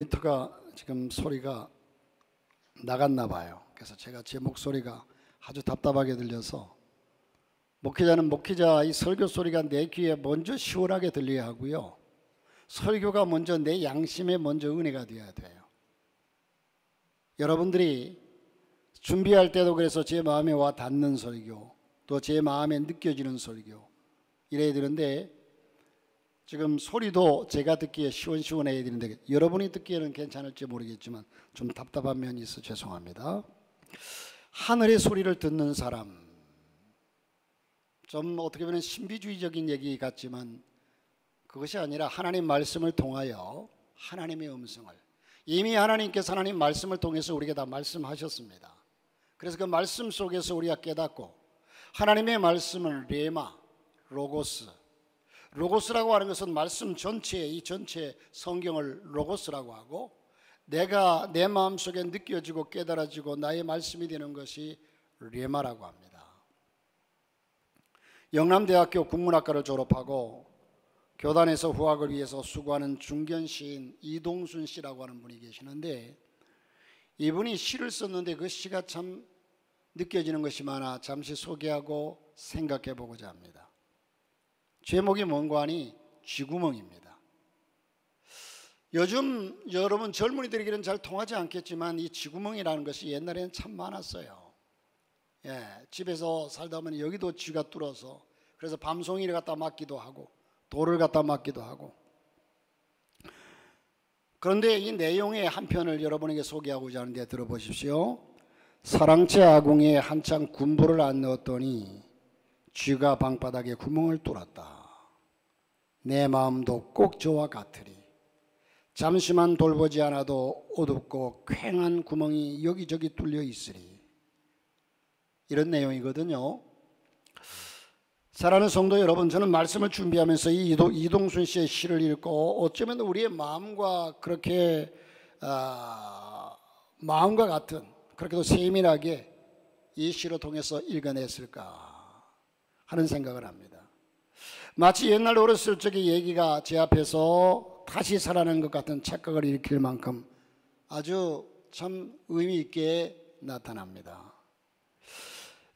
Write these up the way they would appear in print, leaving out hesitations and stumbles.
모니터가 지금 소리가 나갔나 봐요. 그래서 제가 제 목소리가 아주 답답하게 들려서 목회자는 목회자의 설교 소리가 내 귀에 먼저 시원하게 들려야 하고요, 설교가 먼저 내 양심에 먼저 은혜가 되어야 돼요. 여러분들이 준비할 때도 그래서 제 마음에 와 닿는 설교, 또 제 마음에 느껴지는 설교 이래야 되는데, 지금 소리도 제가 듣기에 시원시원해야 되는데 여러분이 듣기에는 괜찮을지 모르겠지만 좀 답답한 면이 있어 죄송합니다. 하늘의 소리를 듣는 사람, 좀 어떻게 보면 신비주의적인 얘기 같지만 그것이 아니라 하나님 말씀을 통하여 하나님의 음성을, 이미 하나님께서 하나님 말씀을 통해서 우리에게 다 말씀하셨습니다. 그래서 그 말씀 속에서 우리가 깨닫고, 하나님의 말씀은 레마, 로고스라고 하는 것은 말씀 전체, 이 전체 성경을 로고스라고 하고, 내가 내 마음속에 느껴지고 깨달아지고 나의 말씀이 되는 것이 레마라고 합니다. 영남대학교 국문학과를 졸업하고 교단에서 후학을 위해서 수고하는 중견 시인 이동순 씨라고 하는 분이 계시는데, 이분이 시를 썼는데 그 시가 참 느껴지는 것이 많아 잠시 소개하고 생각해 보고자 합니다. 제목이 뭔가 하니 쥐구멍입니다. 요즘 여러분 젊은이들에게는 잘 통하지 않겠지만 이 쥐구멍이라는 것이 옛날에는 참 많았어요. 집에서 살다 보면 여기도 쥐가 뚫어서, 그래서 밤송이를 갖다 맞기도 하고 돌을 갖다 맞기도 하고. 그런데 이 내용의 한 편을 여러분에게 소개하고자 하는데 들어보십시오. 사랑채 아궁이에 한창 군부를 안 넣었더니 쥐가 방바닥에 구멍을 뚫었다. 내 마음도 꼭 저와 같으리. 잠시만 돌보지 않아도 어둡고 퀭한 구멍이 여기저기 뚫려 있으리. 이런 내용이거든요. 사랑하는 성도 여러분, 저는 말씀을 준비하면서 이 이동순 씨의 시를 읽고 어쩌면 우리의 마음과 그렇게 마음과 같은, 그렇게도 세밀하게 이 시를 통해서 읽어냈을까 하는 생각을 합니다. 마치 옛날 어렸을 적의 얘기가 제 앞에서 다시 살아난 것 같은 착각을 일으킬 만큼 아주 참 의미 있게 나타납니다.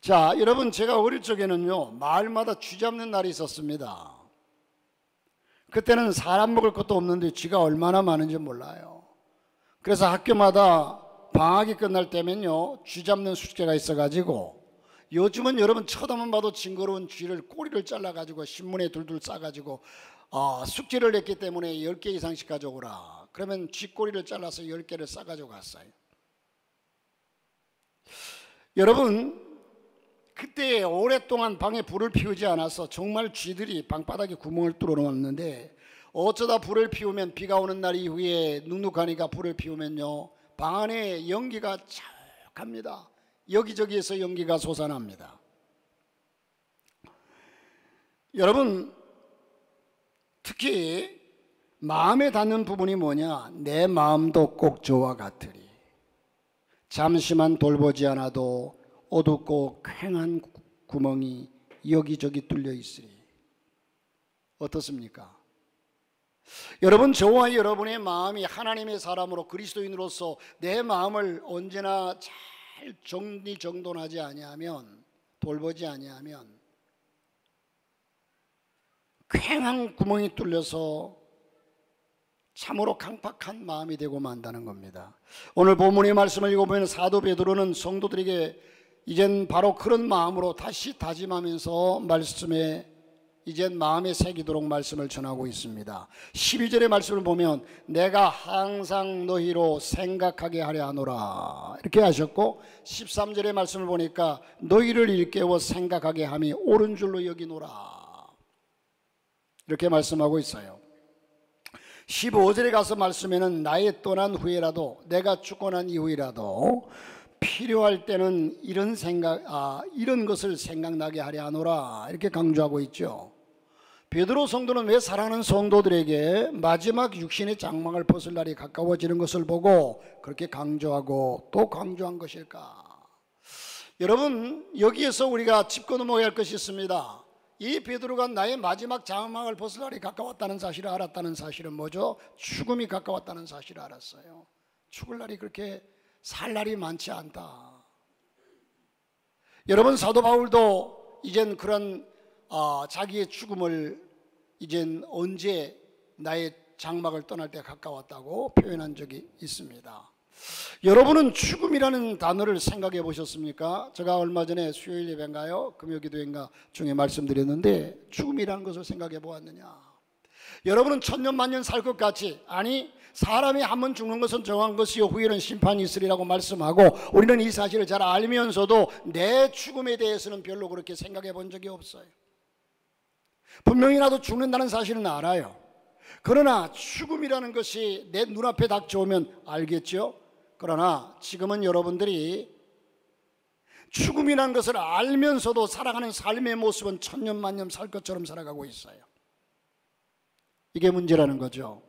자, 여러분, 제가 어릴 적에는요, 마을마다 쥐 잡는 날이 있었습니다. 그때는 사람 먹을 것도 없는데 쥐가 얼마나 많은지 몰라요. 그래서 학교마다 방학이 끝날 때면요, 쥐 잡는 숙제가 있어가지고, 요즘은 여러분 쳐다만 봐도 징그러운 쥐를 꼬리를 잘라가지고 신문에 둘둘 싸가지고 숙제를 냈기 때문에 10개 이상씩 가져오라. 그러면 쥐 꼬리를 잘라서 10개를 싸가지고 갔어요. 여러분, 그때 오랫동안 방에 불을 피우지 않아서 정말 쥐들이 방바닥에 구멍을 뚫어 놓았는데, 어쩌다 불을 피우면, 비가 오는 날 이후에 눅눅하니까 불을 피우면요, 방 안에 연기가 자욱합니다. 여기저기에서 연기가 솟아납니다. 여러분, 특히 마음에 닿는 부분이 뭐냐? 내 마음도 꼭 저와 같으리. 잠시만 돌보지 않아도 어둡고 퀭한 구멍이 여기저기 뚫려 있으리. 어떻습니까? 여러분, 저와 여러분의 마음이 하나님의 사람으로 그리스도인으로서 내 마음을 언제나 잘 정리정돈하지 아니하면, 돌보지 아니하면 퀭한 구멍이 뚫려서 참으로 강팍한 마음이 되고 만다는 겁니다. 오늘 본문의 말씀을 읽어보면 사도 베드로는 성도들에게 이젠 바로 그런 마음으로 다시 다짐하면서 말씀에 이젠 마음에 새기도록 말씀을 전하고 있습니다. 12절의 말씀을 보면 내가 항상 너희로 생각하게 하려 하노라 이렇게 하셨고, 13절의 말씀을 보니까 너희를 일깨워 생각하게 함이 옳은 줄로 여기노라 이렇게 말씀하고 있어요. 15절에 가서 말씀에는 나의 떠난 후에라도, 내가 죽고 난 이후이라도 필요할 때는 이런 이런 것을 생각나게 하려 하노라 이렇게 강조하고 있죠. 베드로 성도는 왜 사랑하는 성도들에게 마지막 육신의 장막을 벗을 날이 가까워지는 것을 보고 그렇게 강조하고 또 강조한 것일까? 여러분, 여기에서 우리가 짚고 넘어가야 할 것이 있습니다. 이 베드로가 나의 마지막 장막을 벗을 날이 가까웠다는 사실을 알았다는 사실은 뭐죠? 죽음이 가까웠다는 사실을 알았어요. 죽을 날이 그렇게 살 날이 많지 않다. 여러분, 사도 바울도 이젠 그런 자기의 죽음을 이젠 언제 나의 장막을 떠날 때 가까웠다고 표현한 적이 있습니다. 여러분은 죽음이라는 단어를 생각해 보셨습니까? 제가 얼마 전에 수요일 예배인가요? 금요기도인가 중에 말씀드렸는데 죽음이라는 것을 생각해 보았느냐? 여러분은 천년 만년 살 것 같이, 아니 사람이 한 번 죽는 것은 정한 것이요 후에는 심판이 있으리라고 말씀하고 우리는 이 사실을 잘 알면서도 내 죽음에 대해서는 별로 그렇게 생각해 본 적이 없어요. 분명히 나도 죽는다는 사실은 알아요. 그러나 죽음이라는 것이 내 눈앞에 닥쳐오면 알겠죠? 그러나 지금은 여러분들이 죽음이라는 것을 알면서도 살아가는 삶의 모습은 천년 만년 살 것처럼 살아가고 있어요. 이게 문제라는 거죠.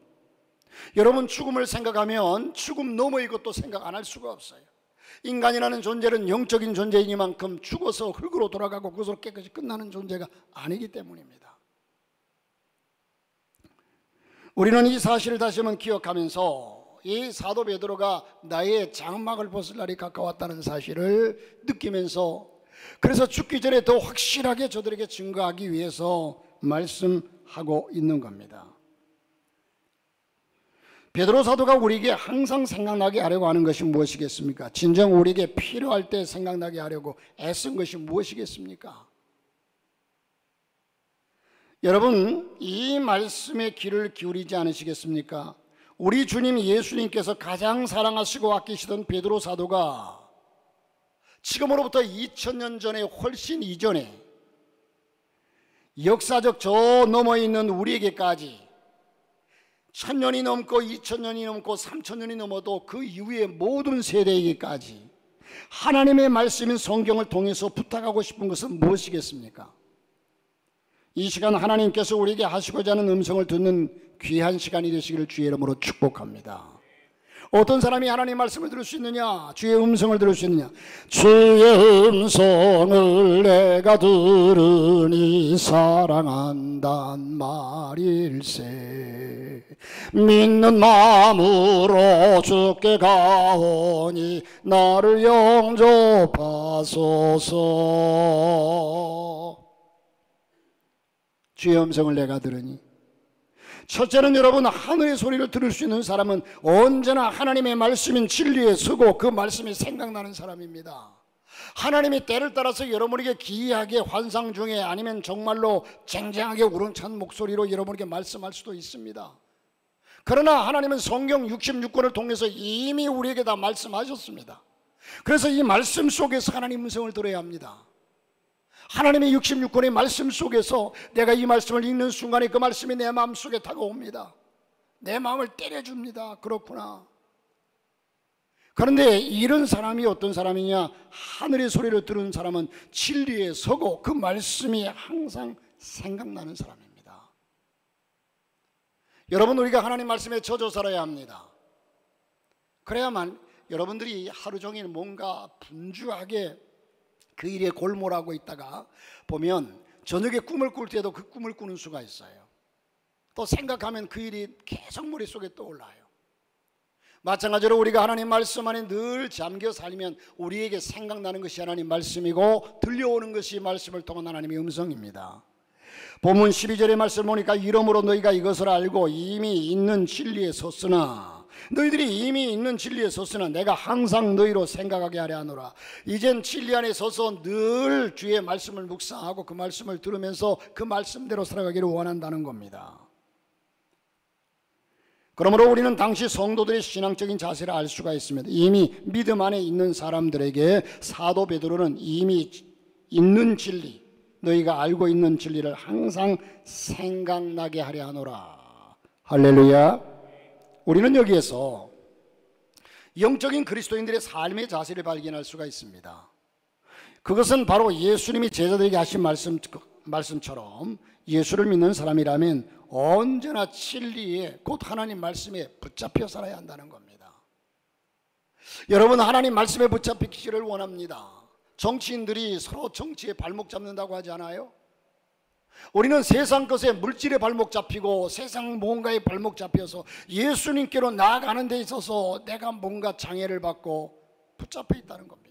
여러분, 죽음을 생각하면 죽음 너머의 것도 생각 안 할 수가 없어요. 인간이라는 존재는 영적인 존재이니만큼 죽어서 흙으로 돌아가고 그것으로 깨끗이 끝나는 존재가 아니기 때문입니다. 우리는 이 사실을 다시 한번 기억하면서 이 사도 베드로가 나의 장막을 벗을 날이 가까웠다는 사실을 느끼면서, 그래서 죽기 전에 더 확실하게 저들에게 증거하기 위해서 말씀하고 있는 겁니다. 베드로 사도가 우리에게 항상 생각나게 하려고 하는 것이 무엇이겠습니까? 진정 우리에게 필요할 때 생각나게 하려고 애쓴 것이 무엇이겠습니까? 여러분, 이 말씀에 귀를 기울이지 않으시겠습니까? 우리 주님 예수님께서 가장 사랑하시고 아끼시던 베드로 사도가 지금으로부터 2000년 전에, 훨씬 이전에 역사적 저 너머에 있는 우리에게까지 1000년이 넘고 2000년이 넘고 3000년이 넘어도 그 이후의 모든 세대에게까지 하나님의 말씀인 성경을 통해서 부탁하고 싶은 것은 무엇이겠습니까? 이 시간 하나님께서 우리에게 하시고자 하는 음성을 듣는 귀한 시간이 되시기를 주의 이름으로 축복합니다. 어떤 사람이 하나님 말씀을 들을 수 있느냐? 주의 음성을 들을 수 있느냐? 주의 음성을 내가 들으니 사랑한단 말일세. 믿는 마음으로 주께 가오니 나를 영접하소서. 주의 음성을 내가 들으니, 첫째는 여러분, 하늘의 소리를 들을 수 있는 사람은 언제나 하나님의 말씀인 진리에 서고 그 말씀이 생각나는 사람입니다. 하나님이 때를 따라서 여러분에게 기이하게 환상 중에, 아니면 정말로 쟁쟁하게 우렁찬 목소리로 여러분에게 말씀할 수도 있습니다. 그러나 하나님은 성경 66권을 통해서 이미 우리에게 다 말씀하셨습니다. 그래서 이 말씀 속에서 하나님 음성을 들어야 합니다. 하나님의 66권의 말씀 속에서 내가 이 말씀을 읽는 순간에 그 말씀이 내 마음속에 다가옵니다. 내 마음을 때려줍니다. 그렇구나. 그런데 이런 사람이 어떤 사람이냐? 하늘의 소리를 들은 사람은 진리에 서고 그 말씀이 항상 생각나는 사람입니다. 여러분, 우리가 하나님 말씀에 젖어 살아야 합니다. 그래야만 여러분들이 하루 종일 뭔가 분주하게 그 일에 골몰하고 있다가 보면 저녁에 꿈을 꿀 때도 그 꿈을 꾸는 수가 있어요. 또 생각하면 그 일이 계속 머릿속에 떠올라요. 마찬가지로 우리가 하나님 말씀 안에 늘 잠겨 살면 우리에게 생각나는 것이 하나님 말씀이고 들려오는 것이 말씀을 통한 하나님의 음성입니다. 본문 12절의 말씀을 보니까 이러므로 너희가 이것을 알고 이미 있는 진리에 섰으나, 너희들이 이미 있는 진리에 섰으나 내가 항상 너희로 생각하게 하려 하노라. 이젠 진리 안에 서서 늘 주의 말씀을 묵상하고 그 말씀을 들으면서 그 말씀대로 살아가기를 원한다는 겁니다. 그러므로 우리는 당시 성도들의 신앙적인 자세를 알 수가 있습니다. 이미 믿음 안에 있는 사람들에게 사도 베드로는 이미 있는 진리, 너희가 알고 있는 진리를 항상 생각나게 하려 하노라. 할렐루야. 우리는 여기에서 영적인 그리스도인들의 삶의 자세를 발견할 수가 있습니다. 그것은 바로 예수님이 제자들에게 하신 말씀처럼 예수를 믿는 사람이라면 언제나 진리에, 곧 하나님 말씀에 붙잡혀 살아야 한다는 겁니다. 여러분, 하나님 말씀에 붙잡히기를 원합니다. 정치인들이 서로 정치에 발목 잡는다고 하지 않아요? 우리는 세상 것에 물질에 발목 잡히고 세상 뭔가에 발목 잡혀서 예수님께로 나아가는 데 있어서 내가 뭔가 장애를 받고 붙잡혀 있다는 겁니다.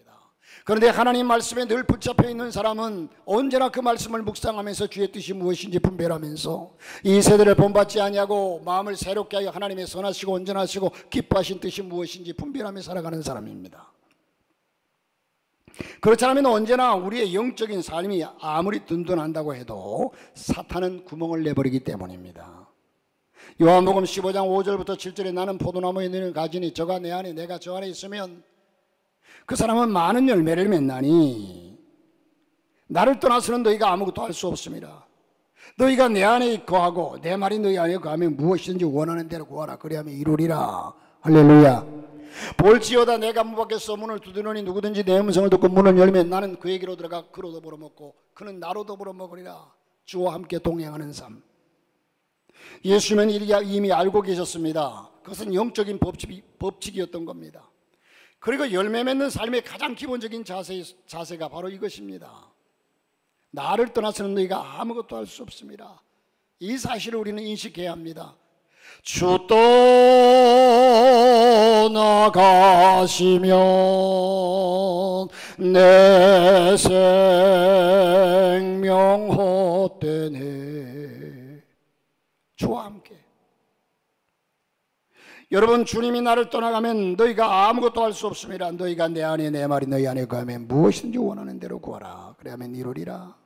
그런데 하나님 말씀에 늘 붙잡혀 있는 사람은 언제나 그 말씀을 묵상하면서 주의 뜻이 무엇인지 분별하면서 이 세대를 본받지 아니하고 마음을 새롭게 하여 하나님의 선하시고 온전하시고 기뻐하신 뜻이 무엇인지 분별하며 살아가는 사람입니다. 그렇지 않으면 언제나 우리의 영적인 삶이 아무리 든든한다고 해도 사탄은 구멍을 내버리기 때문입니다. 요한복음 15장 5절부터 7절에 나는 포도나무의 능을 가지니 저가 내 안에 내가 저 안에 있으면 그 사람은 많은 열매를 맺나니 나를 떠나서는 너희가 아무것도 할 수 없습니다. 너희가 내 안에 거하고 내 말이 너희 안에 거하면 무엇이든지 원하는 대로 구하라. 그리하면 이루리라. 할렐루야. 볼지어다 내가 문 밖에서 문을 두드리니 누구든지 내 음성을 듣고 문을 열면 나는 그에게로 들어가 그로 더불어 먹고 그는 나로 더불어 먹으리라. 주와 함께 동행하는 삶. 예수님은 이미 알고 계셨습니다. 그것은 영적인 법칙이었던 겁니다. 그리고 열매 맺는 삶의 가장 기본적인 자세가 바로 이것입니다. 나를 떠나서는 너희가 아무것도 할 수 없습니다. 이 사실을 우리는 인식해야 합니다. 주 떠나가시면 내 생명 헛되네. 주와 함께. 여러분, 주님이 나를 떠나가면 너희가 아무것도 할 수 없습니다. 너희가 내 안에 내 말이 너희 안에 거하면 무엇이든지 원하는 대로 구하라. 그래야만 이루리라.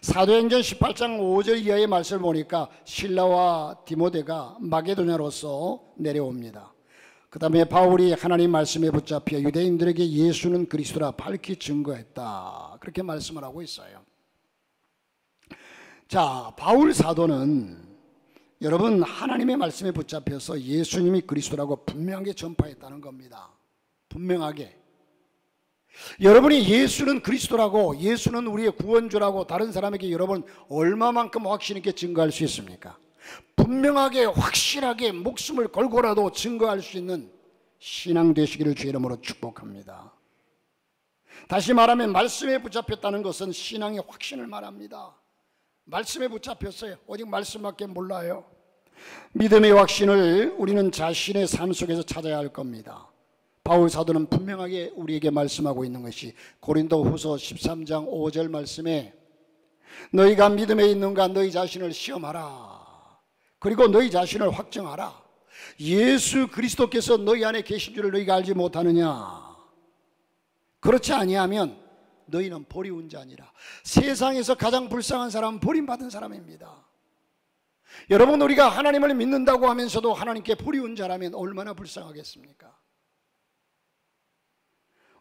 사도행전 18장 5절 이하의 말씀을 보니까 실라와 디모데가 마게도냐로서 내려옵니다. 그 다음에 바울이 하나님 말씀에 붙잡혀 유대인들에게 예수는 그리스도라 밝히 증거했다. 그렇게 말씀을 하고 있어요. 자, 바울 사도는 여러분 하나님의 말씀에 붙잡혀서 예수님이 그리스도라고 분명하게 전파했다는 겁니다. 분명하게. 여러분이 예수는 그리스도라고, 예수는 우리의 구원주라고 다른 사람에게 여러분 얼마만큼 확신 있게 증거할 수 있습니까? 분명하게 확실하게 목숨을 걸고라도 증거할 수 있는 신앙 되시기를 주의 이름으로 축복합니다. 다시 말하면 말씀에 붙잡혔다는 것은 신앙의 확신을 말합니다. 말씀에 붙잡혔어요. 오직 말씀밖에 몰라요. 믿음의 확신을 우리는 자신의 삶 속에서 찾아야 할 겁니다. 바울 사도는 분명하게 우리에게 말씀하고 있는 것이 고린도후서 13장 5절 말씀에 너희가 믿음에 있는가 너희 자신을 시험하라. 그리고 너희 자신을 확정하라. 예수 그리스도께서 너희 안에 계신 줄을 너희가 알지 못하느냐. 그렇지 아니하면 너희는 버리운 자니라. 세상에서 가장 불쌍한 사람은 버림받은 사람입니다. 여러분, 우리가 하나님을 믿는다고 하면서도 하나님께 버리운 자라면 얼마나 불쌍하겠습니까?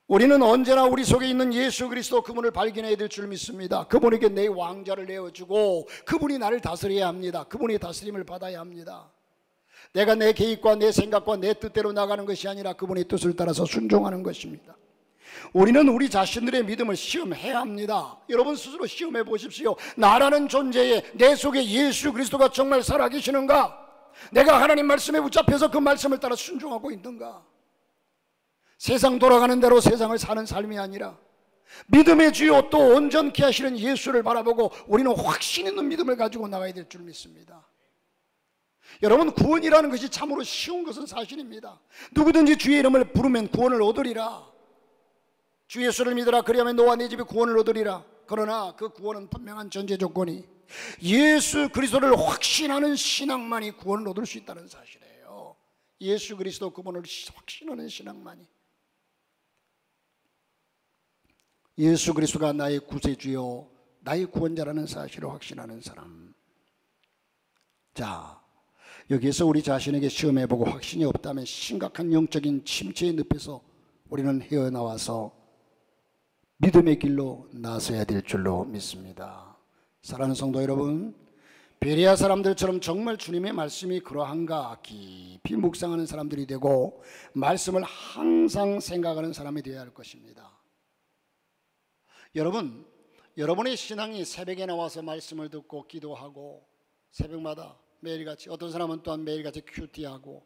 우리는 언제나 우리 속에 있는 예수 그리스도 그분을 발견해야 될 줄 믿습니다. 그분에게 내 왕자를 내어주고 그분이 나를 다스려야 합니다. 그분의 다스림을 받아야 합니다. 내가 내 계획과 내 생각과 내 뜻대로 나가는 것이 아니라 그분의 뜻을 따라서 순종하는 것입니다. 우리는 우리 자신들의 믿음을 시험해야 합니다. 여러분 스스로 시험해 보십시오. 나라는 존재에 내 속에 예수 그리스도가 정말 살아계시는가? 내가 하나님 말씀에 붙잡혀서 그 말씀을 따라 순종하고 있는가? 세상 돌아가는 대로 세상을 사는 삶이 아니라 믿음의 주요 또 온전케 하시는 예수를 바라보고 우리는 확신 있는 믿음을 가지고 나가야 될 줄 믿습니다. 여러분, 구원이라는 것이 참으로 쉬운 것은 사실입니다. 누구든지 주의 이름을 부르면 구원을 얻으리라. 주 예수를 믿으라. 그리하면 너와 네 집이 구원을 얻으리라. 그러나 그 구원은 분명한 전제 조건이 예수 그리스도를 확신하는 신앙만이 구원을 얻을 수 있다는 사실이에요. 예수 그리스도 그분을 확신하는 신앙만이. 예수 그리스도가 나의 구세주요 나의 구원자라는 사실을 확신하는 사람. 자, 여기에서 우리 자신에게 시험해보고 확신이 없다면 심각한 영적인 침체의 늪에서 우리는 헤어나와서 믿음의 길로 나서야 될 줄로 믿습니다. 사랑하는 성도 여러분, 베레아 사람들처럼 정말 주님의 말씀이 그러한가 깊이 묵상하는 사람들이 되고 말씀을 항상 생각하는 사람이 되어야 할 것입니다. 여러분, 여러분의 신앙이 새벽에 나와서 말씀을 듣고 기도하고 새벽마다 매일같이, 어떤 사람은 또한 매일같이 큐티하고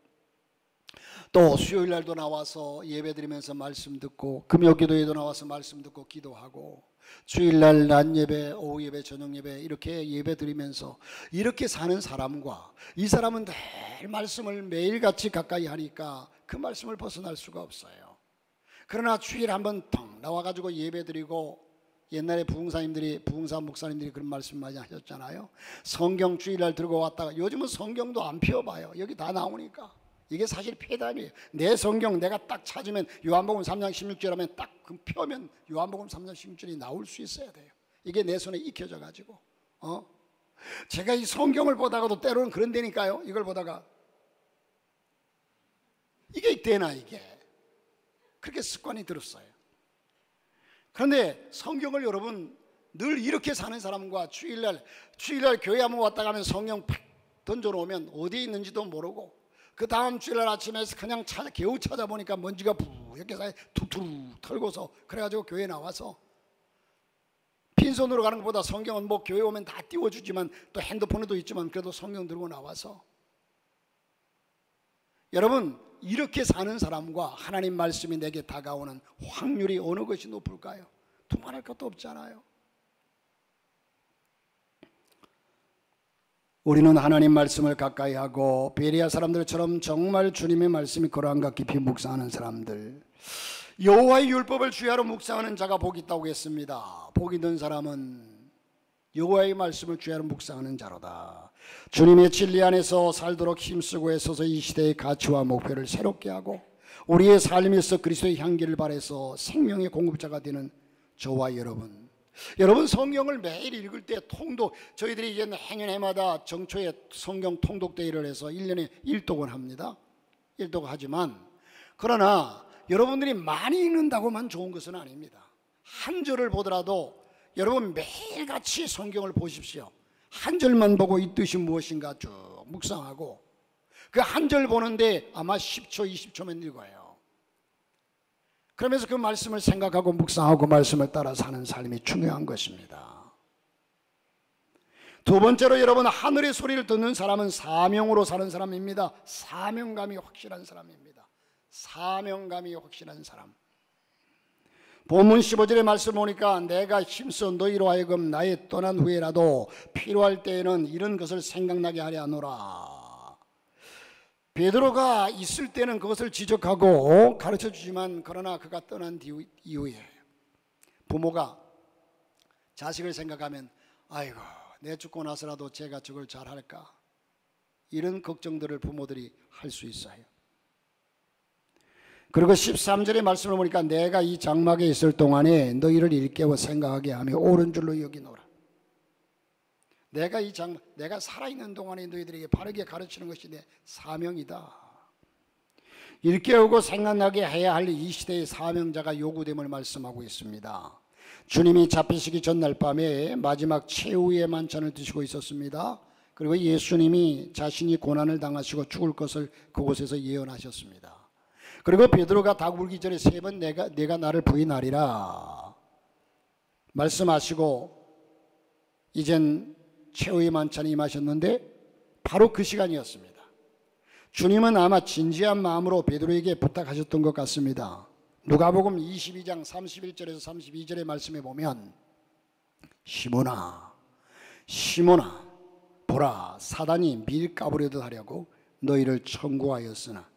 또 수요일 날도 나와서 예배 드리면서 말씀 듣고, 금요 기도에도 나와서 말씀 듣고 기도하고, 주일날 낮 예배, 오후 예배, 저녁 예배 이렇게 예배 드리면서 이렇게 사는 사람과 이 사람은 늘 말씀을 매일같이 가까이 하니까 그 말씀을 벗어날 수가 없어요. 그러나 주일 한번 텅 나와가지고 예배 드리고, 옛날에 부흥사 목사님들이 그런 말씀 많이 하셨잖아요. 성경 주일날 들고 왔다가, 요즘은 성경도 안 펴봐요. 여기 다 나오니까. 이게 사실 폐단이에요. 내 성경 내가 딱 찾으면 요한복음 3장 16절 하면 딱 펴면 요한복음 3장 16절이 나올 수 있어야 돼요. 이게 내 손에 익혀져 가지고 제가 이 성경을 보다가도 때로는 그런 데니까요. 이걸 보다가 이게 되나, 이게 그렇게 습관이 들었어요. 그런데 성경을 여러분 늘 이렇게 사는 사람과 주일날 교회 한번 왔다 가면 성경 팍 던져놓으면 어디에 있는지도 모르고, 그 다음 주일날 아침에 그냥 겨우 찾아보니까 먼지가 이렇게 툭툭 털고서, 그래가지고 교회 나와서 빈손으로 가는 것보다 성경은 뭐 교회 오면 다 띄워주지만 또 핸드폰에도 있지만 그래도 성경 들고 나와서, 여러분 이렇게 사는 사람과 하나님 말씀이 내게 다가오는 확률이 어느 것이 높을까요? 두말할 것도 없잖아요. 우리는 하나님 말씀을 가까이 하고 베레아 사람들처럼 정말 주님의 말씀이 거란과 깊이 묵상하는 사람들, 여호와의 율법을 주야로 묵상하는 자가 복이 있다고 했습니다. 복이 있는 사람은 여호와의 말씀을 주야로 묵상하는 자로다. 주님의 진리 안에서 살도록 힘쓰고 애써서 이 시대의 가치와 목표를 새롭게 하고 우리의 삶에서 그리스도의 향기를 발해서 생명의 공급자가 되는 저와 여러분 성경을 매일 읽을 때 통독, 저희들이 이제 해년해마다 정초에 성경 통독대회를 해서 1년에 1독을 합니다. 1독 하지만, 그러나 여러분들이 많이 읽는다고만 좋은 것은 아닙니다. 한 절을 보더라도 여러분 매일같이 성경을 보십시오. 한 절만 보고 이 뜻이 무엇인가 쭉 묵상하고, 그 한 절 보는데 아마 10초 20초면 읽어요. 그러면서 그 말씀을 생각하고 묵상하고 말씀을 따라 사는 삶이 중요한 것입니다. 두 번째로 여러분, 하늘의 소리를 듣는 사람은 사명으로 사는 사람입니다. 사명감이 확실한 사람입니다. 사명감이 확실한 사람. 본문 15절의 말씀 보니까 내가 힘써 너희로 하여금 나의 떠난 후에라도 필요할 때에는 이런 것을 생각나게 하려 하노라. 베드로가 있을 때는 그것을 지적하고 가르쳐주지만, 그러나 그가 떠난 이후에 부모가 자식을 생각하면 아이고 내 죽고 나서라도 제가 저걸 잘할까, 이런 걱정들을 부모들이 할 수 있어요. 그리고 13절의 말씀을 보니까 내가 이 장막에 있을 동안에 너희를 일깨워 생각하게 하며 옳은 줄로 여기노라. 내가 살아있는 동안에 너희들에게 바르게 가르치는 것이 내 사명이다. 일깨우고 생각나게 해야 할 이 시대의 사명자가 요구됨을 말씀하고 있습니다. 주님이 잡히시기 전날 밤에 마지막 최후의 만찬을 드시고 있었습니다. 그리고 예수님이 자신이 고난을 당하시고 죽을 것을 그곳에서 예언하셨습니다. 그리고 베드로가 닭 울기 전에 3번 내가 나를 부인하리라 말씀하시고 이젠 최후의 만찬이 임하셨는데, 바로 그 시간이었습니다. 주님은 아마 진지한 마음으로 베드로에게 부탁하셨던 것 같습니다. 누가복음 22장 31절에서 32절의 말씀에 보면 시몬아 보라, 사단이 밀 까부려듯 하려고 너희를 청구하였으나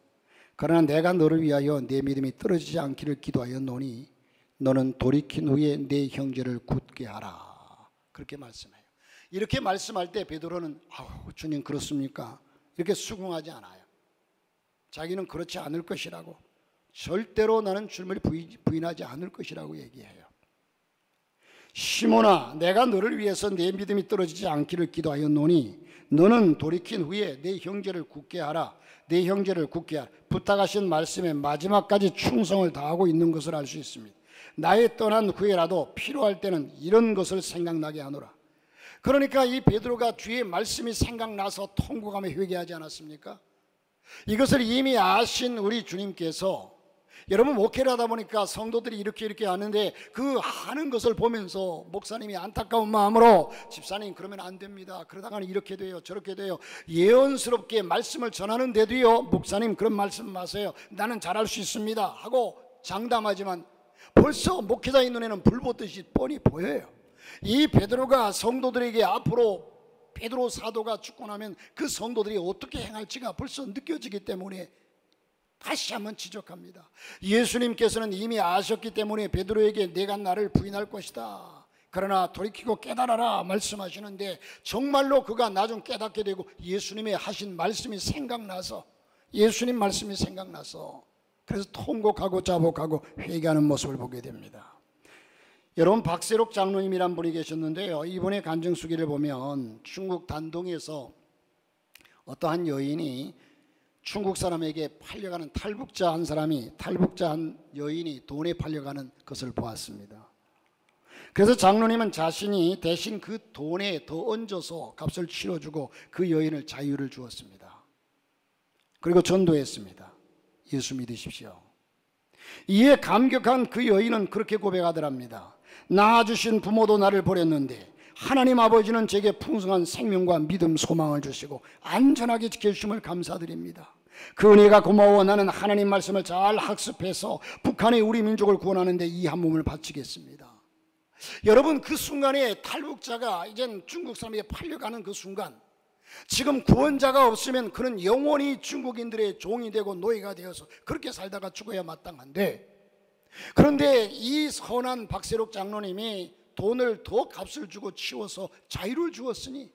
그러나 내가 너를 위하여 내 믿음이 떨어지지 않기를 기도하였노니 너는 돌이킨 후에 내 형제를 굳게 하라. 그렇게 말씀해요. 이렇게 말씀할 때 베드로는 주님 그렇습니까? 이렇게 수긍하지 않아요. 자기는 그렇지 않을 것이라고, 절대로 나는 주님을 부인하지 않을 것이라고 얘기해요. 시몬아, 내가 너를 위해서 내 믿음이 떨어지지 않기를 기도하였노니 너는 돌이킨 후에 내 형제를 굳게 하라. 내 형제를 굳게 하라. 부탁하신 말씀에 마지막까지 충성을 다하고 있는 것을 알 수 있습니다. 나의 떠난 후에라도 필요할 때는 이런 것을 생각나게 하노라. 그러니까 이 베드로가 주의 말씀이 생각나서 통곡하며 회개하지 않았습니까? 이것을 이미 아신 우리 주님께서 여러분, 목회를 하다 보니까 성도들이 이렇게 하는데 그 하는 것을 보면서 목사님이 안타까운 마음으로 집사님 그러면 안 됩니다, 그러다가는 이렇게 돼요 저렇게 돼요, 예언스럽게 말씀을 전하는데도요 목사님 그런 말씀 마세요, 나는 잘할 수 있습니다 하고 장담하지만 벌써 목회자의 눈에는 불 보듯이 뻔히 보여요. 이 베드로가 성도들에게 앞으로 베드로 사도가 죽고 나면 그 성도들이 어떻게 행할지가 벌써 느껴지기 때문에 다시 한번 지적합니다. 예수님께서는 이미 아셨기 때문에 베드로에게 내가 나를 부인할 것이다, 그러나 돌이키고 깨달아라 말씀하시는데, 정말로 그가 나중 깨닫게 되고 예수님의 하신 말씀이 생각나서, 예수님 말씀이 생각나서 그래서 통곡하고 자복하고 회개하는 모습을 보게 됩니다. 여러분, 박세록 장로님이란 분이 계셨는데요, 이분의 간증수기를 보면 중국 단동에서 어떠한 여인이 중국 사람에게 팔려가는 탈북자 한 사람이, 탈북자 한 여인이 돈에 팔려가는 것을 보았습니다. 그래서 장로님은 자신이 대신 그 돈에 더 얹어서 값을 치러주고 그 여인을 자유를 주었습니다. 그리고 전도했습니다. 예수 믿으십시오. 이에 감격한 그 여인은 그렇게 고백하더랍니다. 낳아주신 부모도 나를 버렸는데 하나님 아버지는 제게 풍성한 생명과 믿음, 소망을 주시고 안전하게 지켜주심을 감사드립니다. 그 은혜가 고마워 나는 하나님 말씀을 잘 학습해서 북한의 우리 민족을 구원하는 데 이 한 몸을 바치겠습니다. 여러분, 그 순간에 탈북자가 이젠 중국 사람에게 팔려가는 그 순간, 지금 구원자가 없으면 그는 영원히 중국인들의 종이 되고 노예가 되어서 그렇게 살다가 죽어야 마땅한데, 그런데 이 선한 박세록 장로님이 돈을 더 값을 주고 치워서 자유를 주었으니,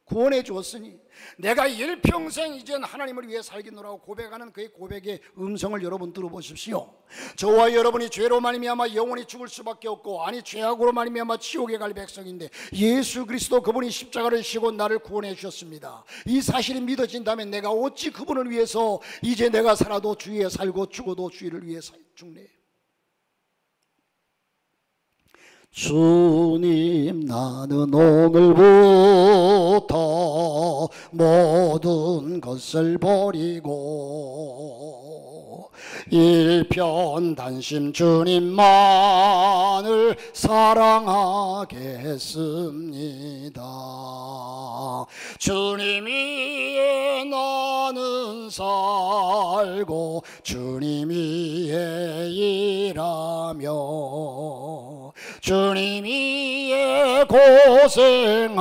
구원해 주었으니 내가 일평생 이젠 하나님을 위해 살겠노라고 고백하는 그의 고백의 음성을 여러분 들어보십시오. 저와 여러분이 죄로 말미암아 영원히 죽을 수밖에 없고, 아니 죄악으로 말미암아 지옥에 갈 백성인데 예수 그리스도 그분이 십자가를 지고 나를 구원해 주셨습니다. 이 사실이 믿어진다면 내가 어찌 그분을 위해서 이제 내가 살아도 주위에 살고 죽어도 주위를 위해 죽네. 주님, 나는 오늘부터 모든 것을 버리고 일편단심 주님만을 사랑하겠습니다. 주님 위에 나는 살고 주님 위에 일하며 주님 위에 고생하며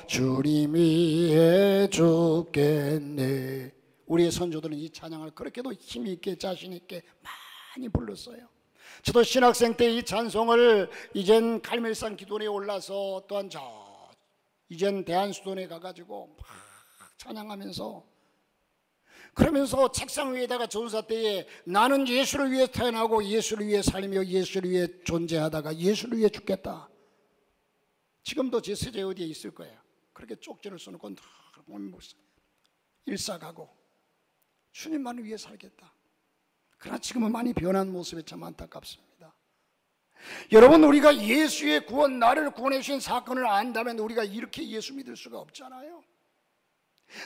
주님 위에 죽겠네. 우리의 선조들은 이 찬양을 그렇게도 힘있게 자신있게 많이 불렀어요. 저도 신학생 때 이 찬송을 이젠 갈멜산 기도원에 올라서 또한 이젠 대한수도원에 가가지고 막 찬양하면서, 그러면서 책상 위에다가 전사 때에 나는 예수를 위해 태어나고 예수를 위해 살며 예수를 위해 존재하다가 예수를 위해 죽겠다. 지금도 제 서재 어디에 있을 거예요. 그렇게 쪽지를 써놓고 일사가고 주님만을 위해 살겠다. 그러나 지금은 많이 변한 모습에 참 안타깝습니다. 여러분, 우리가 예수의 구원, 나를 구원해 주신 사건을 안다면 우리가 이렇게 예수 믿을 수가 없잖아요.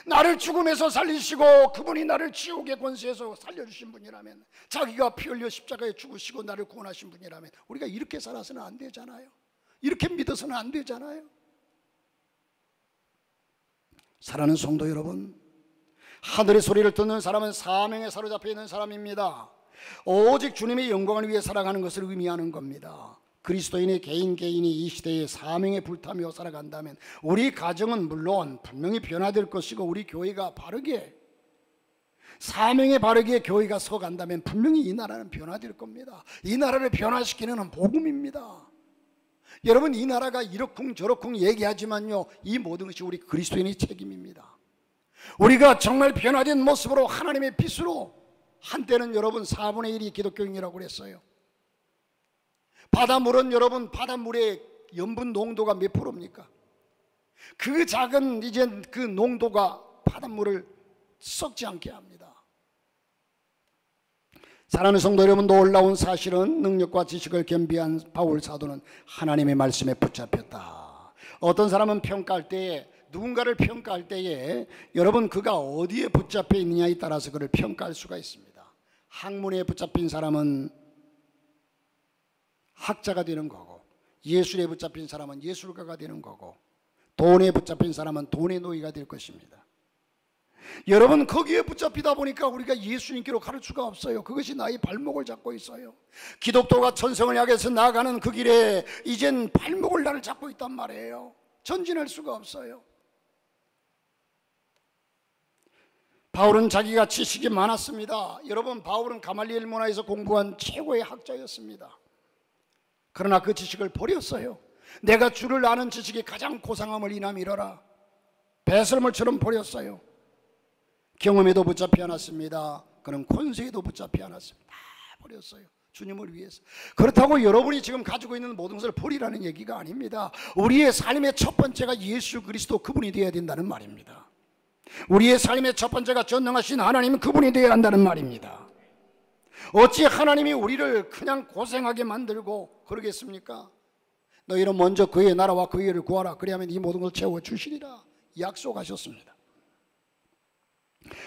나를 죽음에서 살리시고 그분이 나를 지옥의 권세에서 살려주신 분이라면, 자기가 피 흘려 십자가에 죽으시고 나를 구원하신 분이라면 우리가 이렇게 살아서는 안 되잖아요. 이렇게 믿어서는 안 되잖아요. 사랑하는 성도 여러분, 하늘의 소리를 듣는 사람은 사명에 사로잡혀 있는 사람입니다. 오직 주님의 영광을 위해 살아가는 것을 의미하는 겁니다. 그리스도인의 개인이 이 시대에 사명에 불타며 살아간다면 우리 가정은 물론 분명히 변화될 것이고, 우리 교회가 바르게 사명에 바르게 교회가 서간다면 분명히 이 나라는 변화될 겁니다. 이 나라를 변화시키는 복음입니다. 여러분, 이 나라가 이러쿵 저러쿵 얘기하지만요, 이 모든 것이 우리 그리스도인의 책임입니다. 우리가 정말 변화된 모습으로 하나님의 빛으로, 한때는 여러분 4분의 1이 기독교인이라고 그랬어요. 바닷물은 여러분, 바닷물의 염분 농도가 몇 프로입니까? 그 작은 이제 그 농도가 바닷물을 썩지 않게 합니다. 사랑하는 성도 여러분, 놀라운 사실은 능력과 지식을 겸비한 바울 사도는 하나님의 말씀에 붙잡혔다. 어떤 사람은 평가할 때에, 누군가를 평가할 때에 여러분 그가 어디에 붙잡혀 있느냐에 따라서 그를 평가할 수가 있습니다. 학문에 붙잡힌 사람은 학자가 되는 거고, 예술에 붙잡힌 사람은 예술가가 되는 거고, 돈에 붙잡힌 사람은 돈의 노예가 될 것입니다. 여러분, 거기에 붙잡히다 보니까 우리가 예수님께로 갈 수가 없어요. 그것이 나의 발목을 잡고 있어요. 기독교가 천성을 향해서 나아가는 그 길에 이젠 발목을 나를 잡고 있단 말이에요. 전진할 수가 없어요. 바울은 자기가 지식이 많았습니다. 여러분, 바울은 가말리엘 문화에서 공부한 최고의 학자였습니다. 그러나 그 지식을 버렸어요. 내가 주를 아는 지식이 가장 고상함을 이남이러라. 배설물처럼 버렸어요. 경험에도 붙잡히 않았습니다. 그는 권세에도 붙잡히 않았습니다. 다 버렸어요. 주님을 위해서. 그렇다고 여러분이 지금 가지고 있는 모든 것을 버리라는 얘기가 아닙니다. 우리의 삶의 첫 번째가 예수 그리스도 그분이 되어야 된다는 말입니다. 우리의 삶의 첫 번째가 전능하신 하나님은 그분이 되어야 한다는 말입니다. 어찌 하나님이 우리를 그냥 고생하게 만들고 그러겠습니까? 너희는 먼저 그의 나라와 그의 의를 구하라. 그리하면 이 모든 걸 채워주시리라 약속하셨습니다.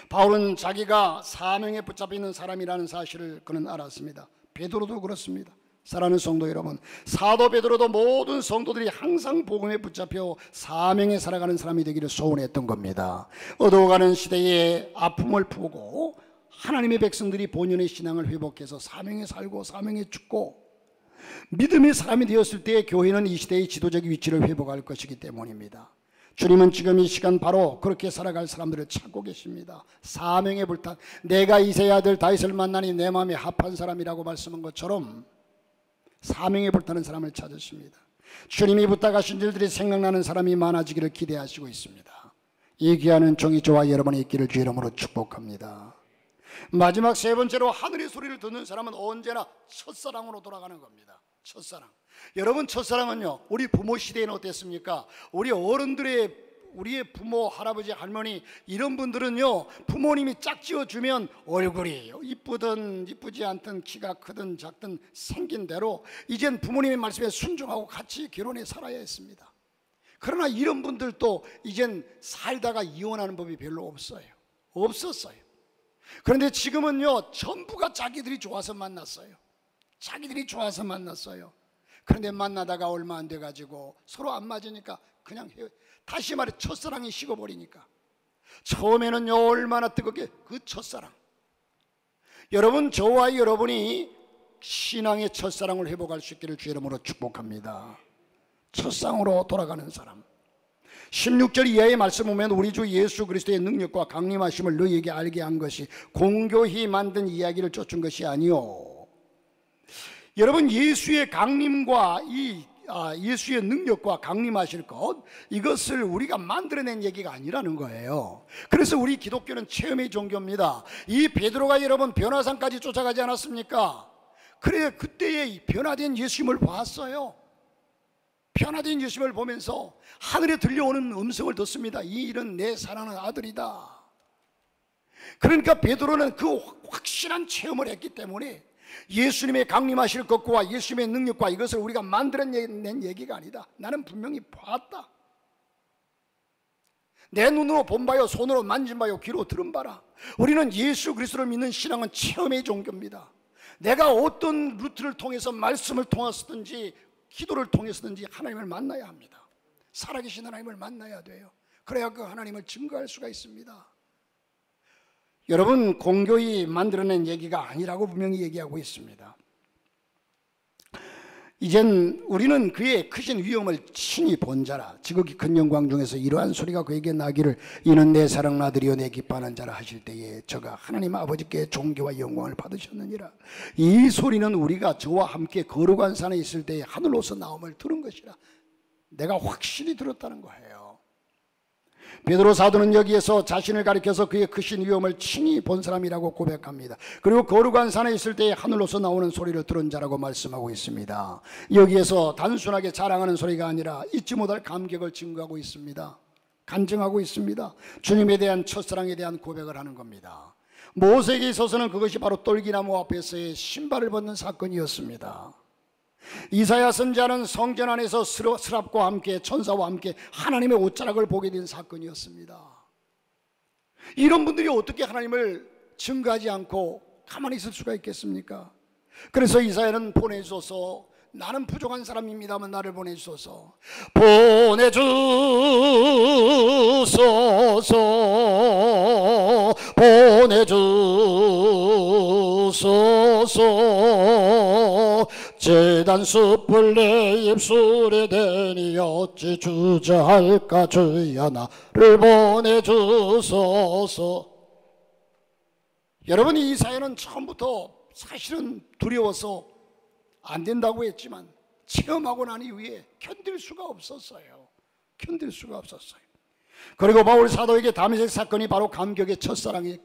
바울은 자기가 사명에 붙잡혀 있는 사람이라는 사실을 그는 알았습니다. 베드로도 그렇습니다. 사랑하는 성도 여러분, 사도 베드로도 모든 성도들이 항상 복음에 붙잡혀 사명에 살아가는 사람이 되기를 소원했던 겁니다. 어두워가는 시대에 아픔을 푸고 하나님의 백성들이 본연의 신앙을 회복해서 사명에 살고 사명에 죽고 믿음의 사람이 되었을 때 교회는 이 시대의 지도적 위치를 회복할 것이기 때문입니다. 주님은 지금 이 시간 바로 그렇게 살아갈 사람들을 찾고 계십니다. 사명에 불탄, 내가 이새의 아들 다윗을 만나니 내 마음에 합한 사람이라고 말씀한 것처럼 사명에 불타는 사람을 찾으십니다. 주님이 부탁하신 일들이 생각나는 사람이 많아지기를 기대하시고 있습니다. 이 귀하는 종이 저와 여러분의 있기를 주 이름으로 축복합니다. 마지막 세 번째로 하늘의 소리를 듣는 사람은 언제나 첫사랑으로 돌아가는 겁니다. 첫사랑. 여러분, 첫사랑은요, 우리 부모 시대에는 어땠습니까? 우리 어른들의, 우리의 부모, 할아버지, 할머니 이런 분들은요, 부모님이 짝지어주면 얼굴이 이쁘든 이쁘지 않든 키가 크든 작든 생긴 대로 이젠 부모님의 말씀에 순종하고 같이 결혼해 살아야 했습니다. 그러나 이런 분들도 이젠 살다가 이혼하는 법이 별로 없었어요. 그런데 지금은요, 전부가 자기들이 좋아서 만났어요. 그런데 만나다가 얼마 안 돼가지고 서로 안 맞으니까 그냥 다시 말해 첫사랑이 식어버리니까. 처음에는요, 얼마나 뜨겁게 그 첫사랑. 여러분, 저와 여러분이 신앙의 첫사랑을 회복할 수 있기를 주 이름으로 축복합니다. 첫사랑으로 돌아가는 사람. 16절 이하의 말씀 보면 우리 주 예수 그리스도의 능력과 강림하심을 너희에게 알게 한 것이 공교히 만든 이야기를 쫓은 것이 아니요. 여러분, 예수의 강림과 예수의 능력과 강림하실 것, 이것을 우리가 만들어낸 얘기가 아니라는 거예요. 그래서 우리 기독교는 체험의 종교입니다. 이 베드로가 여러분 변화산까지 쫓아가지 않았습니까? 그래, 그때의 변화된 예수님을 봤어요. 변화된 예수님을 보면서 하늘에 들려오는 음성을 듣습니다. 이 일은 내 사랑하는 아들이다. 그러니까 베드로는 그 확실한 체험을 했기 때문에 예수님의 강림하실 것과 예수님의 능력과 이것을 우리가 만들어낸 얘기가 아니다. 나는 분명히 봤다. 내 눈으로 본 바요, 손으로 만진 바요, 귀로 들은 바라. 우리는 예수 그리스도를 믿는 신앙은 체험의 종교입니다. 내가 어떤 루트를 통해서 말씀을 통해서든지 기도를 통해서든지 하나님을 만나야 합니다. 살아계신 하나님을 만나야 돼요. 그래야 그 하나님을 증거할 수가 있습니다. 여러분, 공교히 만들어낸 얘기가 아니라고 분명히 얘기하고 있습니다. 이젠 우리는 그의 크신 위엄을 친히 본 자라. 지극히 큰 영광 중에서 이러한 소리가 그에게 나기를 이는 내 사랑하는 아들이요 내 기뻐하는 자라 하실 때에 저가 하나님 아버지께 존귀와 영광을 받으셨느니라. 이 소리는 우리가 저와 함께 거룩한 산에 있을 때에 하늘로서 나옴을 들은 것이라. 내가 확실히 들었다는 거예요. 베드로 사도는 여기에서 자신을 가리켜서 그의 크신 위엄을 친히 본 사람이라고 고백합니다. 그리고 거룩한 산에 있을 때에 하늘로서 나오는 소리를 들은 자라고 말씀하고 있습니다. 여기에서 단순하게 자랑하는 소리가 아니라 잊지 못할 감격을 증거하고 있습니다. 간증하고 있습니다. 주님에 대한 첫사랑에 대한 고백을 하는 겁니다. 모세에게 있어서는 그것이 바로 떨기나무 앞에서의 신발을 벗는 사건이었습니다. 이사야 선지자는 성전 안에서 스랍과 함께 천사와 함께 하나님의 옷자락을 보게 된 사건이었습니다. 이런 분들이 어떻게 하나님을 증거하지 않고 가만히 있을 수가 있겠습니까? 그래서 이사야는 보내주소서, 나는 부족한 사람입니다만 나를 보내주소서, 보내주소서, 보내주소서. 제단 숯불 내 입술에 대니 어찌 주저할까. 주여 나를 보내주소서. 여러분, 이 사연은 처음부터 사실은 두려워서 안 된다고 했지만 체험하고 난 이후에 견딜 수가 없었어요. 견딜 수가 없었어요. 그리고 바울 사도에게 다메섹 사건이 바로 감격의 첫사랑의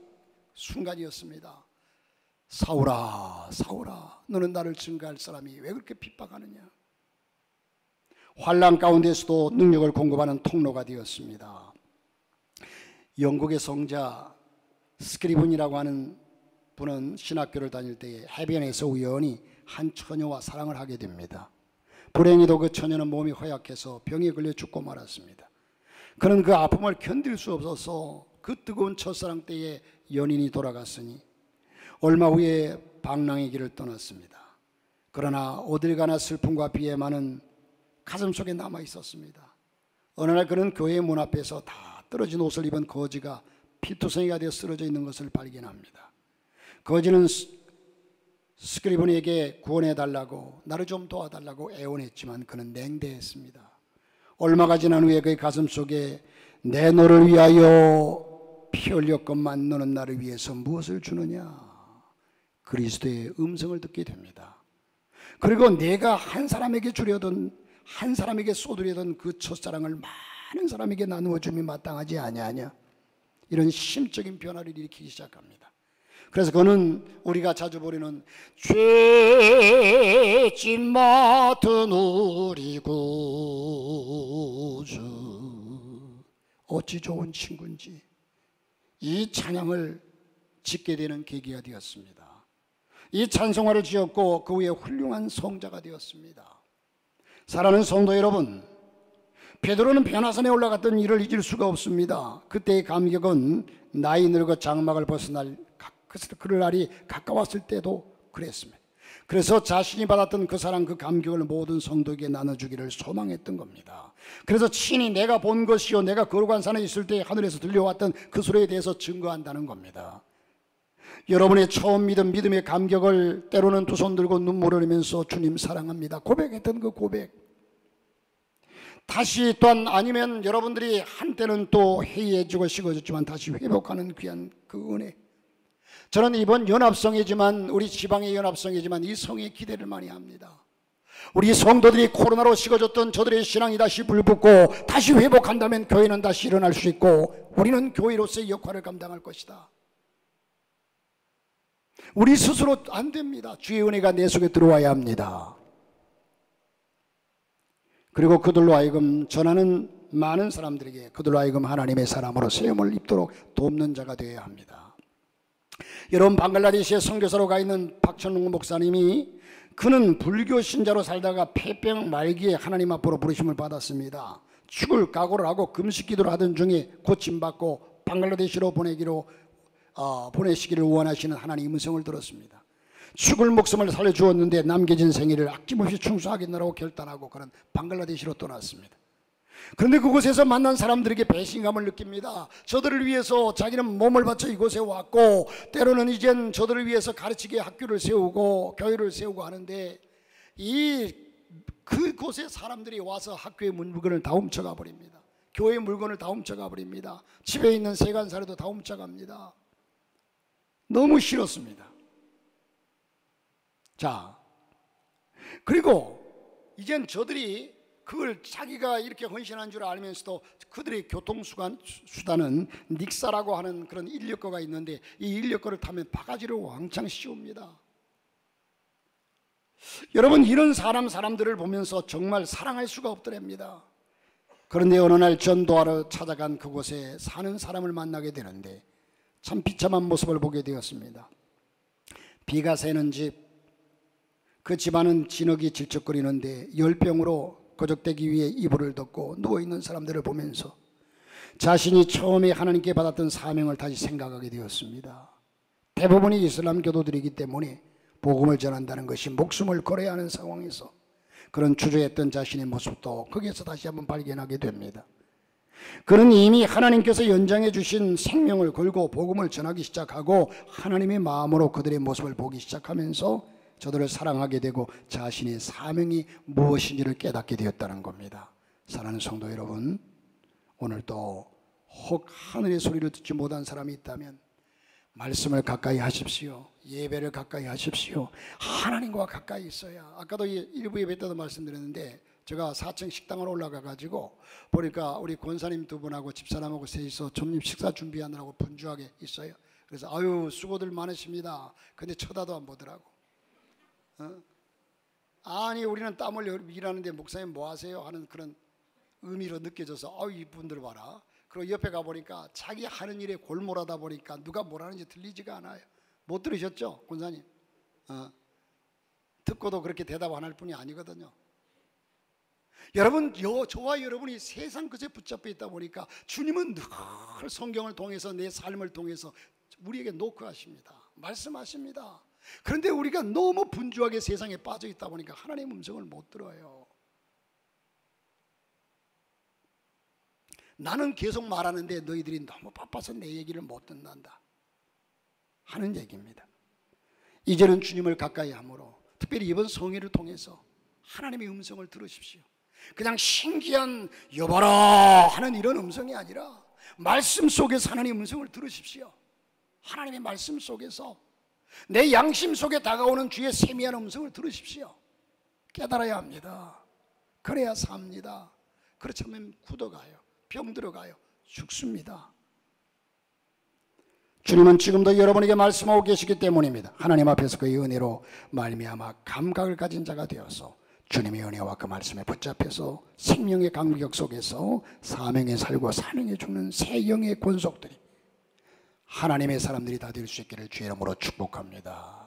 순간이었습니다. 사울아, 사울아, 너는 나를 증거할 사람이 왜 그렇게 핍박하느냐. 환난 가운데서도 능력을 공급하는 통로가 되었습니다. 영국의 성자 스크리븐이라고 하는 분은 신학교를 다닐 때에 해변에서 우연히 한 처녀와 사랑을 하게 됩니다. 불행히도 그 처녀는 몸이 허약해서 병에 걸려 죽고 말았습니다. 그는 그 아픔을 견딜 수 없어서 그 뜨거운 첫사랑 때에 연인이 돌아갔으니 얼마 후에 방랑의 길을 떠났습니다. 그러나 어딜 가나 슬픔과 비애만은 가슴속에 남아 있었습니다. 어느 날 그는 교회 문 앞에서 다 떨어진 옷을 입은 거지가 피투성이가 되어 쓰러져 있는 것을 발견합니다. 거지는 스크리븐에게 구원해달라고, 나를 좀 도와달라고 애원했지만 그는 냉대했습니다. 얼마가 지난 후에 그의 가슴속에 내 너를 위하여 피 흘렸건만 너는 나를 위해서 무엇을 주느냐, 그리스도의 음성을 듣게 됩니다. 그리고 내가 한 사람에게 주려던, 한 사람에게 쏟으려던 그 첫사랑을 많은 사람에게 나누어 줌이 마땅하지 아니하냐, 이런 심적인 변화를 일으키기 시작합니다. 그래서 그는 우리가 자주 부르는 죄짐 맡은 우리 구주 어찌 좋은 친구인지 이 찬양을 짓게 되는 계기가 되었습니다. 이 찬송가를 지었고 그 후에 훌륭한 성자가 되었습니다. 사랑하는 성도 여러분, 베드로는 변화산에 올라갔던 일을 잊을 수가 없습니다. 그때의 감격은 나이 늙어 장막을 벗어날 그럴 날이 가까웠을 때도 그랬습니다. 그래서 자신이 받았던 그 사랑, 그 감격을 모든 성도에게 나눠주기를 소망했던 겁니다. 그래서 친히 내가 본 것이요 내가 거룩한 산에 있을 때 하늘에서 들려왔던 그 소리에 대해서 증거한다는 겁니다. 여러분의 처음 믿음의 감격을 때로는 두 손 들고 눈물을 흘리면서 주님 사랑합니다 고백했던 그 고백, 다시 또한 아니면 여러분들이 한때는 또 해이해지고 식어졌지만 다시 회복하는 귀한 그 은혜, 저는 이번 연합성이지만 우리 지방의 연합성이지만 이 성에 기대를 많이 합니다. 우리 성도들이 코로나로 식어졌던 저들의 신앙이 다시 불붙고 다시 회복한다면 교회는 다시 일어날 수 있고 우리는 교회로서의 역할을 감당할 것이다. 우리 스스로 안 됩니다. 주의 은혜가 내 속에 들어와야 합니다. 그리고 그들로 하여금 전하는 많은 사람들에게 그들로 하여금 하나님의 사람으로 세움을 입도록 돕는 자가 되어야 합니다. 여러분, 방글라데시에 선교사로 가 있는 박천웅 목사님이, 그는 불교 신자로 살다가 폐병 말기에 하나님 앞으로 부르심을 받았습니다. 죽을 각오를 하고 금식 기도를 하던 중에 고침받고 방글라데시로 보내시기를 원하시는 하나님의 음성을 들었습니다. 죽을 목숨을 살려주었는데 남겨진 생애를 아낌없이 충성하겠노라고 결단하고 그는 방글라데시로 떠났습니다. 그런데 그곳에서 만난 사람들에게 배신감을 느낍니다. 저들을 위해서 자기는 몸을 바쳐 이곳에 왔고 때로는 이젠 저들을 위해서 가르치게 학교를 세우고 교회를 세우고 하는데 그곳에 사람들이 와서 학교의 물건을 다 훔쳐가 버립니다. 교회의 물건을 다 훔쳐가 버립니다. 집에 있는 세간사료도 다 훔쳐갑니다. 너무 싫었습니다. 자, 그리고 이젠 저들이 그걸 자기가 이렇게 헌신한 줄 알면서도 그들의 교통수단은 닉사라고 하는 그런 인력거가 있는데 이 인력거를 타면 바가지를 왕창 씌웁니다. 여러분, 이런 사람들을 보면서 정말 사랑할 수가 없더랍니다. 그런데 어느 날 전도하러 찾아간 그곳에 사는 사람을 만나게 되는데 참 비참한 모습을 보게 되었습니다. 비가 새는 집, 그 집안은 진흙이 질척거리는데 열병으로 거적대기 위에 이불을 덮고 누워있는 사람들을 보면서 자신이 처음에 하나님께 받았던 사명을 다시 생각하게 되었습니다. 대부분이 이슬람 교도들이기 때문에 복음을 전한다는 것이 목숨을 걸어야 하는 상황에서 그런 주저했던 자신의 모습도 거기에서 다시 한번 발견하게 됩니다. 그는 이미 하나님께서 연장해 주신 생명을 걸고 복음을 전하기 시작하고 하나님의 마음으로 그들의 모습을 보기 시작하면서 저들을 사랑하게 되고 자신의 사명이 무엇인지를 깨닫게 되었다는 겁니다. 사랑하는 성도 여러분, 오늘도 혹 하늘의 소리를 듣지 못한 사람이 있다면 말씀을 가까이 하십시오. 예배를 가까이 하십시오. 하나님과 가까이 있어야. 아까도 일부 예배 때도 말씀드렸는데 제가 4층 식당으로 올라가 가지고 보니까 우리 권사님 두 분하고 집사람하고 셋이서 점심 식사 준비하느라고 분주하게 있어요. 그래서 아유 수고들 많으십니다. 근데 쳐다도 안 보더라고. 아니 우리는 땀을 일하는데 목사님 뭐 하세요? 하는 그런 의미로 느껴져서 아유 이분들 봐라. 그리고 옆에 가보니까 자기 하는 일에 골몰하다 보니까 누가 뭐라는지 들리지가 않아요. 못 들으셨죠? 권사님? 듣고도 그렇게 대답 안 할 뿐이 아니거든요. 여러분, 저와 여러분이 세상 것에 붙잡혀 있다 보니까 주님은 늘 성경을 통해서 내 삶을 통해서 우리에게 노크하십니다. 말씀하십니다. 그런데 우리가 너무 분주하게 세상에 빠져 있다 보니까 하나님의 음성을 못 들어요. 나는 계속 말하는데 너희들이 너무 바빠서 내 얘기를 못 듣는다 하는 얘기입니다. 이제는 주님을 가까이 함으로 특별히 이번 성회를 통해서 하나님의 음성을 들으십시오. 그냥 신기한 여봐라 하는 이런 음성이 아니라 말씀 속에서 하나님의 음성을 들으십시오. 하나님의 말씀 속에서 내 양심 속에 다가오는 주의 세미한 음성을 들으십시오. 깨달아야 합니다. 그래야 삽니다. 그렇지 않으면 굳어가요. 병들어가요. 죽습니다. 주님은 지금도 여러분에게 말씀하고 계시기 때문입니다. 하나님 앞에서 그의 은혜로 말미암아 감각을 가진 자가 되어서 주님의 은혜와 그 말씀에 붙잡혀서 생명의 간격 속에서 사명에 살고 사명에 죽는 새 영의 권속들이 하나님의 사람들이 다 될 수 있기를 주의 이름으로 축복합니다.